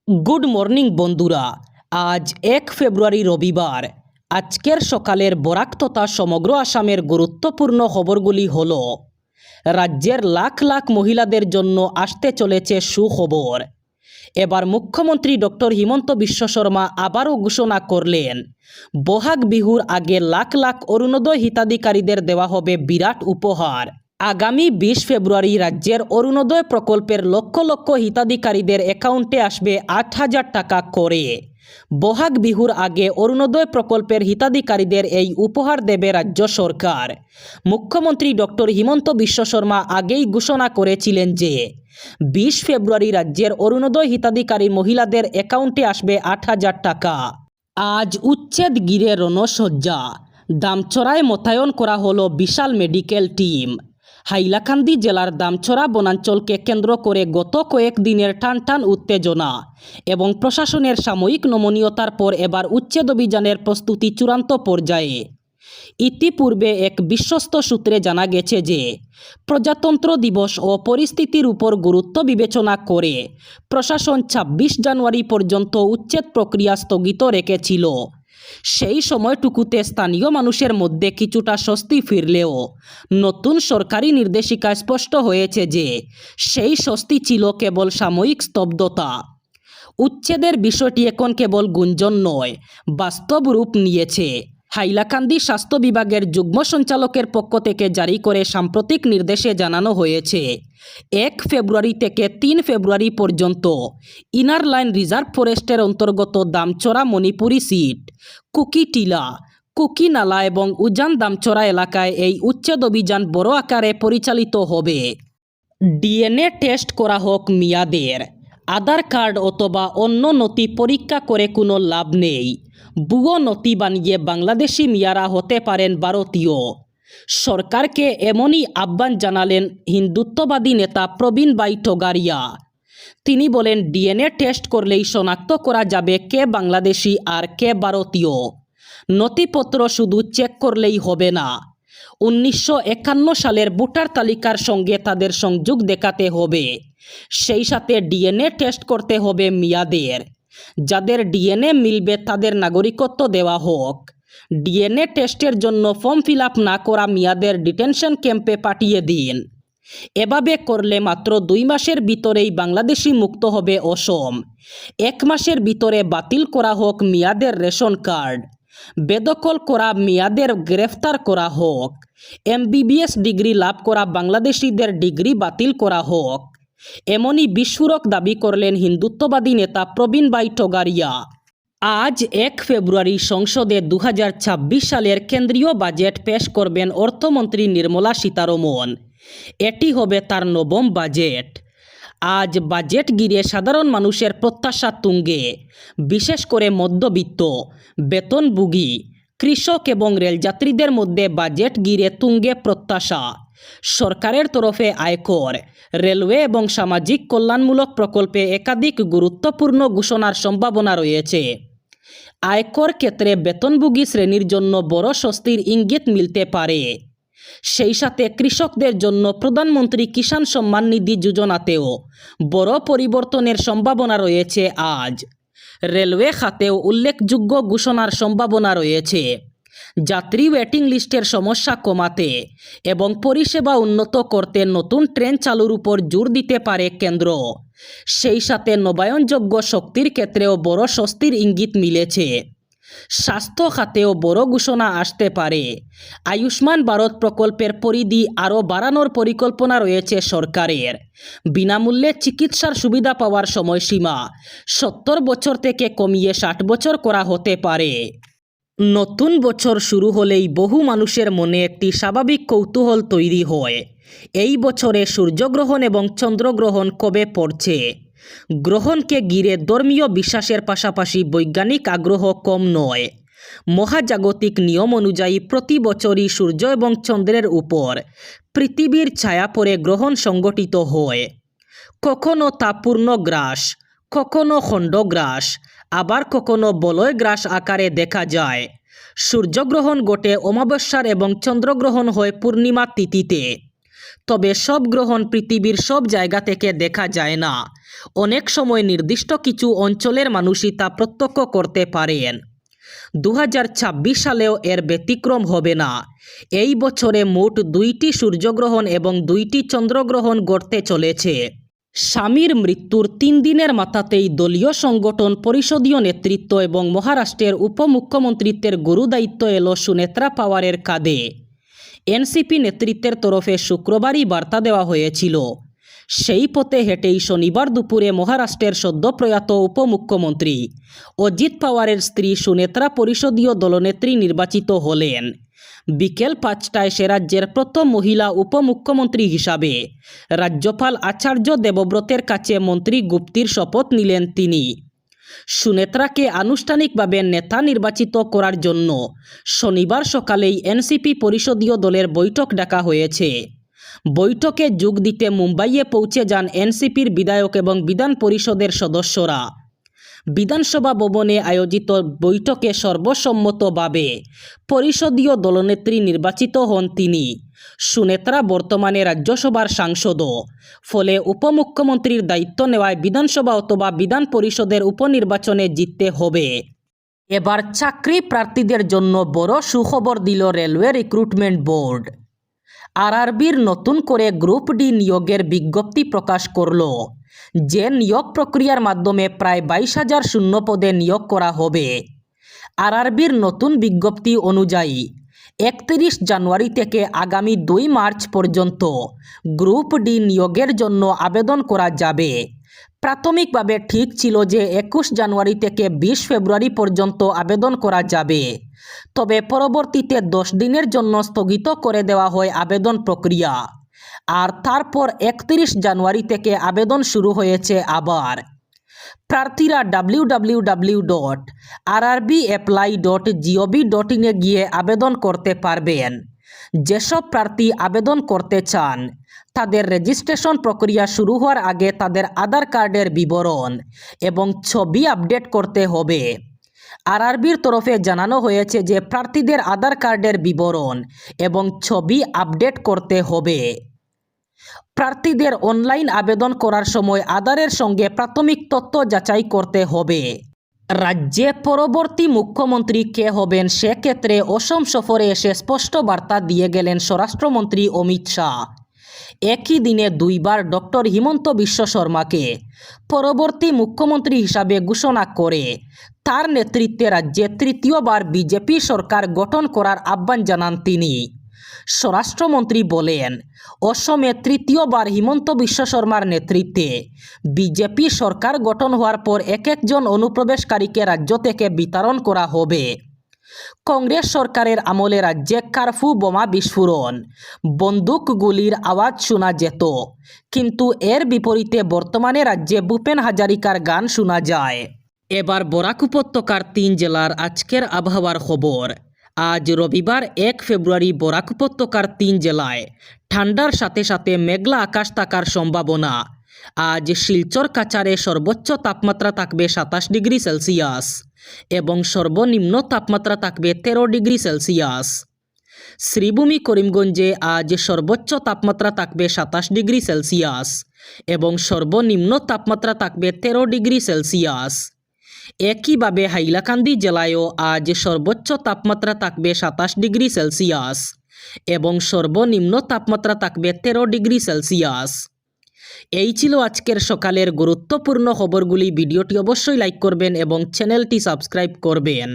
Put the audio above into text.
Good morning বন্ধুরা। আজ 1 ফেব্রুয়ারি রবিবার। আজকের সকালের বরাক তথা সমগ্র আসামের গুরুত্বপূর্ণ খবরগুলি হল: রাজ্যের লাখ লাখ মহিলাদের জন্য আসতে চলেছে সুখবর। এবার মুখ্যমন্ত্রী ডক্টর হিমন্ত বিশ্ব শর্মা আবারও ঘোষণা করলেন, বহাগ বিহুর আগে লাখ লাখ অরুণোদয় হিতাধিকারীদের দেওয়া হবে বিরাট উপহার। আগামী 20 ফেব্রুয়ারি রাজ্যের অরুণোদয় প্রকল্পের লক্ষ লক্ষ হিতাধিকারীদের অ্যাকাউন্টে আসবে 8,000 টাকা করে। বহাগ বিহুর আগে অরুণোদয় প্রকল্পের হিতাধিকারীদের এই উপহার দেবে রাজ্য সরকার। মুখ্যমন্ত্রী ডক্টর হিমন্ত বিশ্ব শর্মা আগেই ঘোষণা করেছিলেন যে 20 ফেব্রুয়ারি রাজ্যের অরুণোদয় হিতাধিকারী মহিলাদের অ্যাকাউন্টে আসবে 8,000 টাকা। আজ উচ্ছেদ ঘিরে রণসজ্জা। দামছড়ায় মোতায়েন করা হলো বিশাল মেডিকেল টিম। হাইলাকান্দি জেলার দামছড়া বনাঞ্চলকে কেন্দ্র করে গত কয়েকদিনের টানটান উত্তেজনা এবং প্রশাসনের সাময়িক নমনীয়তার পর এবার উচ্ছেদ অভিযানের প্রস্তুতি চূড়ান্ত পর্যায়ে। ইতিপূর্বে এক বিশ্বস্ত সূত্রে জানা গেছে যে প্রজাতন্ত্র দিবস ও পরিস্থিতির উপর গুরুত্ব বিবেচনা করে প্রশাসন 26 জানুয়ারি পর্যন্ত উচ্ছেদ প্রক্রিয়া স্থগিত রেখেছিল। সেই সময়টুকুতে স্থানীয় মানুষের মধ্যে কিছুটা স্বস্তি ফিরলেও নতুন সরকারি নির্দেশিকায় স্পষ্ট হয়েছে যে সেই স্বস্তি ছিল কেবল সাময়িক স্তব্ধতা। উচ্ছেদের বিষয়টি এখন কেবল গুঞ্জন নয়, বাস্তব রূপ নিয়েছে। হাইলাকান্দি স্বাস্থ্য বিভাগের যুগ্ম সঞ্চালকের পক্ষ থেকে জারি করে সাম্প্রতিক নির্দেশে জানানো হয়েছে, 1 ফেব্রুয়ারি থেকে 3 ফেব্রুয়ারি পর্যন্ত ইনার লাইন রিজার্ভ ফরেস্টের অন্তর্গত দামছড়া মণিপুরি সিট, কুকিটিলা, কুকিনালা এবং উজান দামছড়া এলাকায় এই উচ্ছেদ অভিযান বড় আকারে পরিচালিত হবে। ডিএনএ টেস্ট করা হোক মিয়াদের। আধার কার্ড অথবা অন্য নথি পরীক্ষা করে কোনো লাভ নেই। ভুয়ো নথি বানিয়ে বাংলাদেশি মিয়ারা হতে পারেন ভারতীয়। সরকারকে এমনই আহ্বান জানালেন হিন্দুত্ববাদী নেতা প্রবীণ ভাই টোগারিয়া। তিনি বলেন, ডিএনএ টেস্ট করলেই শনাক্ত করা যাবে কে বাংলাদেশি আর কে ভারতীয়। নথিপত্র শুধু চেক করলেই হবে না, 1951 সালের ভোটার তালিকার সঙ্গে তাদের সংযোগ দেখাতে হবে। সেই সাথে ডিএনএ টেস্ট করতে হবে মিয়াদের। যাদের ডিএনএ মিলবে তাদের নাগরিকত্ব দেওয়া হোক। ডিএনএ টেস্টের জন্য ফর্ম ফিল আপ না করা মিয়াদের ডিটেনশন ক্যাম্পে পাঠিয়ে দিন। এভাবে করলে মাত্র 2 মাসের ভিতরেই বাংলাদেশি মুক্ত হবে অসম। 1 মাসের ভিতরে বাতিল করা হোক মিয়াদের রেশন কার্ড। বেদখল করা মিয়াদের গ্রেফতার করা হোক। এমবিবিএস ডিগ্রি লাভ করা বাংলাদেশিদের ডিগ্রি বাতিল করা হোক। এমনই বিস্ফোরক দাবি করলেন হিন্দুত্ববাদী নেতা প্রবীণ ভাই টোগারিয়া। আজ 1 ফেব্রুয়ারি সংসদে 2026 সালের কেন্দ্রীয় বাজেট পেশ করবেন অর্থমন্ত্রী নির্মলা সীতারমণ। এটি হবে তার 9ম বাজেট। আজ বাজেট ঘিরে সাধারণ মানুষের প্রত্যাশা তুঙ্গে। বিশেষ করে মধ্যবিত্ত, বেতনভোগী, কৃষক এবং রেলযাত্রীদের মধ্যে বাজেট ঘিরে তুঙ্গে প্রত্যাশা। সরকারের তরফে আয়কর, রেলওয়ে এবং সামাজিক কল্যাণমূলক প্রকল্পে একাধিক গুরুত্বপূর্ণ ঘোষণার সম্ভাবনা রয়েছে। আয়কর ক্ষেত্রে বেতনভোগী শ্রেণীর জন্য বড় স্বস্তির ইঙ্গিত মিলতে পারে। সেই সাথে কৃষকদের জন্য প্রধানমন্ত্রী কিষাণ সম্মান নিধি যোজনাতেও বড় পরিবর্তনের সম্ভাবনা রয়েছে। আজ রেলওয়ে খাতেও উল্লেখযোগ্য ঘোষণার সম্ভাবনা রয়েছে। যাত্রী ওয়েটিং লিস্টের সমস্যা কমাতে এবং পরিষেবা উন্নত করতে নতুন ট্রেন চালুর উপর জোর দিতে পারে কেন্দ্র। সেই সাথে নবায়নযোগ্য শক্তির ক্ষেত্রেও বড় স্বস্তির ইঙ্গিত মিলেছে। স্বাস্থ্য খাতেও বড় ঘোষণা আসতে পারে। আয়ুষ্মান ভারত প্রকল্পের পরিধি আরও বাড়ানোর পরিকল্পনা রয়েছে সরকারের। বিনামূল্যে চিকিৎসার সুবিধা পাওয়ার সময়সীমা 70 বছর থেকে কমিয়ে 60 বছর করা হতে পারে। নতুন বছর শুরু হলেই বহু মানুষের মনে একটি স্বাভাবিক কৌতূহল তৈরি হয়, এই বছরে সূর্যগ্রহণ এবং চন্দ্রগ্রহণ কবে পড়ছে। গ্রহণকে ঘিরে ধর্মীয় বিশ্বাসের পাশাপাশি বৈজ্ঞানিক আগ্রহ কম নয়। মহাজাগতিক নিয়ম অনুযায়ী প্রতি বছরই সূর্য এবং চন্দ্রের উপর পৃথিবীর ছায়া পড়ে গ্রহণ সংঘটিত হয়। কখনো তা পূর্ণগ্রাস, কখনো খণ্ডগ্রাস, আবার কখনো বলয়গ্রাস আকারে দেখা যায়। সূর্যগ্রহণ ঘটে অমাবস্যার এবং চন্দ্রগ্রহণ হয় পূর্ণিমা তিথিতে। তবে সব গ্রহণ পৃথিবীর সব জায়গা থেকে দেখা যায় না। অনেক সময় নির্দিষ্ট কিছু অঞ্চলের মানুষই তা প্রত্যক্ষ করতে পারেন। 2026 সালেও এর ব্যতিক্রম হবে না। এই বছরে মোট 2টি সূর্যগ্রহণ এবং 2টি চন্দ্রগ্রহণ ঘটতে চলেছে। স্বামীর মৃত্যুর 3 দিনের মাথাতেই দলীয় সংগঠন, পরিষদীয় নেতৃত্ব এবং মহারাষ্ট্রের উপমুখ্যমন্ত্রীত্বের গুরুদায়িত্ব এলো সুনেত্রা পাওয়ারের কাঁধে। এনসিপি নেতৃত্বের তরফে শুক্রবারই বার্তা দেওয়া হয়েছিল। সেই পথে হেঁটেই শনিবার দুপুরে মহারাষ্ট্রের সদ্যপ্রয়াত উপমুখ্যমন্ত্রী অজিত পাওয়ারের স্ত্রী সুনেত্রা পরিষদীয় দলনেত্রী নির্বাচিত হলেন। বিকেল 5টায় সে রাজ্যের প্রথম মহিলা উপমুখ্যমন্ত্রী হিসাবে রাজ্যপাল আচার্য দেবব্রতের কাছে মন্ত্রী গুপ্তির শপথ নিলেন তিনি। সুনেত্রাকে আনুষ্ঠানিকভাবে নেতা নির্বাচিত করার জন্য শনিবার সকালেই এনসিপি পরিষদীয় দলের বৈঠক ডাকা হয়েছে। বৈঠকে যোগ দিতে মুম্বাইয়ে পৌঁছে যান এনসিপির বিধায়ক এবং বিধান পরিষদের সদস্যরা। বিধানসভা ভবনে আয়োজিত বৈঠকে সর্বসম্মতভাবে পরিষদীয় দলনেত্রী নির্বাচিত হন তিনি। সুনেত্রা বর্তমানে রাজ্যসভার সাংসদও, ফলে উপমুখ্যমন্ত্রীর দায়িত্ব নেওয়ায় বিধানসভা অথবা বিধান পরিষদের উপনির্বাচনে জিততে হবে। এবার চাকরি প্রার্থীদের জন্য বড় সুখবর দিল রেলওয়ে রিক্রুটমেন্ট বোর্ড। আরআরবির নতুন করে গ্রুপ ডি নিয়োগের বিজ্ঞপ্তি প্রকাশ করল। যে নিয়োগ প্রক্রিয়ার মাধ্যমে প্রায় 22,000 শূন্য পদে নিয়োগ করা হবে। আরআরবির নতুন বিজ্ঞপ্তি অনুযায়ী 31 জানুয়ারি থেকে আগামী 2 মার্চ পর্যন্ত গ্রুপ ডি নিয়োগের জন্য আবেদন করা যাবে। প্রাথমিকভাবে ঠিক ছিল যে 21 জানুয়ারি থেকে 20 ফেব্রুয়ারি পর্যন্ত আবেদন করা যাবে, তবে পরবর্তীতে 10 দিনের জন্য স্থগিত করে দেওয়া হয় আবেদন প্রক্রিয়া। আর তারপর 31 জানুয়ারি থেকে আবেদন শুরু হয়েছে আবার। প্রার্থীরা www.rrbapply.gov.in এ গিয়ে আবেদন করতে পারবেন। যেসব প্রার্থী আবেদন করতে চান তাদের রেজিস্ট্রেশন প্রক্রিয়া শুরু হওয়ার আগে তাদের আধার কার্ডের বিবরণ এবং ছবি আপডেট করতে হবে। আরআরবির তরফে জানানো হয়েছে যে প্রার্থীদের আধার কার্ডের বিবরণ এবং ছবি আপডেট করতে হবে। প্রার্থীদের অনলাইন আবেদন করার সময় আধারের সঙ্গে প্রাথমিক তথ্য যাচাই করতে হবে। রাজ্যে পরবর্তী মুখ্যমন্ত্রী কে হবেন সেক্ষেত্রে অসম সফরে এসে স্পষ্ট বার্তা দিয়ে গেলেন স্বরাষ্ট্রমন্ত্রী অমিত শাহ। একই দিনে 2 বার ডক্টর হিমন্ত বিশ্ব শর্মাকে পরবর্তী মুখ্যমন্ত্রী হিসাবে ঘোষণা করে তার নেতৃত্বে রাজ্যে তৃতীয়বার বিজেপি সরকার গঠন করার আহ্বান জানান তিনি। স্বরাষ্ট্রমন্ত্রী বলেন, অসমে তৃতীয়বার হিমন্ত বিশ্ব শর্মার নেতৃত্বে বিজেপি সরকার গঠন হওয়ার পর একজন অনুপ্রবেশকারীকে রাজ্য থেকে বিতাড়ন করা হবে। কংগ্রেস সরকারের আমলে রাজ্যে কারফিউ, বোমা বিস্ফোরণ, বন্দুকগুলির আওয়াজ শোনা যেত, কিন্তু এর বিপরীতে বর্তমানে রাজ্যে ভূপেন হাজারিকার গান শোনা যায়। এবার বরাক উপত্যকার 3 জেলার আজকের আবহাওয়ার খবর। আজ রবিবার 1 ফেব্রুয়ারি বরাক উপত্যকার 3 জেলায় ঠান্ডার সাথে সাথে মেঘলা আকাশ থাকার সম্ভাবনা। আজ শিলচর কাছাড়ে সর্বোচ্চ তাপমাত্রা থাকবে 27 ডিগ্রি সেলসিয়াস এবং সর্বনিম্ন তাপমাত্রা থাকবে 13 ডিগ্রি সেলসিয়াস। শ্রীভূমি করিমগঞ্জে আজ সর্বোচ্চ তাপমাত্রা থাকবে 27 ডিগ্রি সেলসিয়াস এবং সর্বনিম্ন তাপমাত্রা থাকবে 13 ডিগ্রি সেলসিয়াস। একইভাবে হাইলাকান্দি জেলায়ও আজ সর্বোচ্চ তাপমাত্রা থাকবে 27 ডিগ্রি সেলসিয়াস এবং সর্বনিম্ন তাপমাত্রা থাকবে 13 ডিগ্রি সেলসিয়াস। এই ছিল আজকের সকালের গুরুত্বপূর্ণ খবরগুলি। ভিডিওটি অবশ্যই লাইক করবেন এবং চ্যানেলটি সাবস্ক্রাইব করবেন।